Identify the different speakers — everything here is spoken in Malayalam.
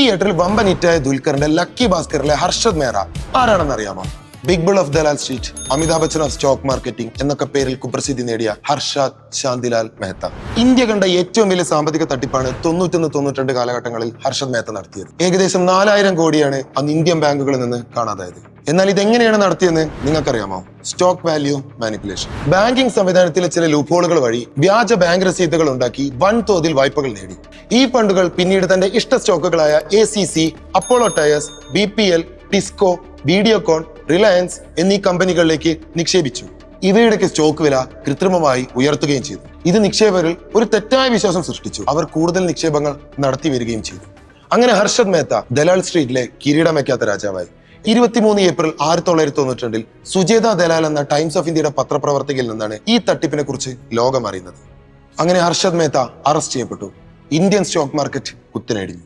Speaker 1: തിയേറ്ററിൽ വമ്പൻ ഹിറ്റായ ദുൽഖറിന്റെ ലക്കി ഭാസ്കറിലെ ഹർഷദ് മേഹ്റ ആരാണെന്ന് അറിയാമോ? Big bull of Dalal street, Amitabh Bachchan of stock marketing എന്നൊക്കെ പേരിൽ കുപ്രസിദ്ധി നേടിയ ഹർഷദ് ശാന്തിലാൽ മെഹ്ത്ത. ഇന്ത്യ കണ്ട ഏറ്റവും വലിയ സാമ്പത്തിക തട്ടിപ്പാണ് 91-92 കാലഘട്ടങ്ങളിൽ ഹർഷദ് മെഹ്ത്ത നടത്തിയത്. ഏകദേശം 4000 കോടിയാണ് അന്ന് ഇന്ത്യൻ ബാങ്കുകളിൽ നിന്ന് കാണാതായത്. എന്നാൽ ഇതെങ്ങനെയാണ് നടത്തിയെന്ന് നിങ്ങൾക്കറിയാമോ? Stock value manipulation. ബാങ്കിംഗ് സംവിധാനത്തിലെ ചില ലൂപ്ഹോളുകൾ വഴി വ്യാജ ബാങ്ക് രസീതുകൾ ഉണ്ടാക്കി വൻതോതിൽ വായ്പകൾ നേടി. ഈ ഫണ്ടുകൾ പിന്നീട് തന്റെ ഇഷ്ട സ്റ്റോക്കുകളായ ACC, Apollo tyres, BPL, TISCO, Videocon, Reliance എന്നീ കമ്പനികളിലേക്ക് നിക്ഷേപിച്ചു. ഇവയുടെയൊക്കെ സ്റ്റോക്ക് വില കൃത്രിമമായി ഉയർത്തുകയും ചെയ്തു. ഇത് നിക്ഷേപകരിൽ ഒരു തെറ്റായ വിശ്വാസം സൃഷ്ടിച്ചു. അവർ കൂടുതൽ നിക്ഷേപങ്ങൾ നടത്തി വരികയും ചെയ്തു. അങ്ങനെ ഹർഷദ് മെഹ്ത്ത ദലാൽ സ്ട്രീറ്റിലെ കിരീടം വയ്ക്കാത്ത രാജാവായി. 23 ഏപ്രിൽ 1992 സുജേത ദലാൽ എന്ന ടൈംസ് ഓഫ് ഇന്ത്യയുടെ പത്രപ്രവർത്തകയിൽ നിന്നാണ് ഈ തട്ടിപ്പിനെ കുറിച്ച് ലോകം അറിയുന്നത്. അങ്ങനെ ഹർഷദ് മെഹ്ത്ത അറസ്റ്റ് ചെയ്യപ്പെട്ടു. Indian stock market കുത്തിനടിഞ്ഞു.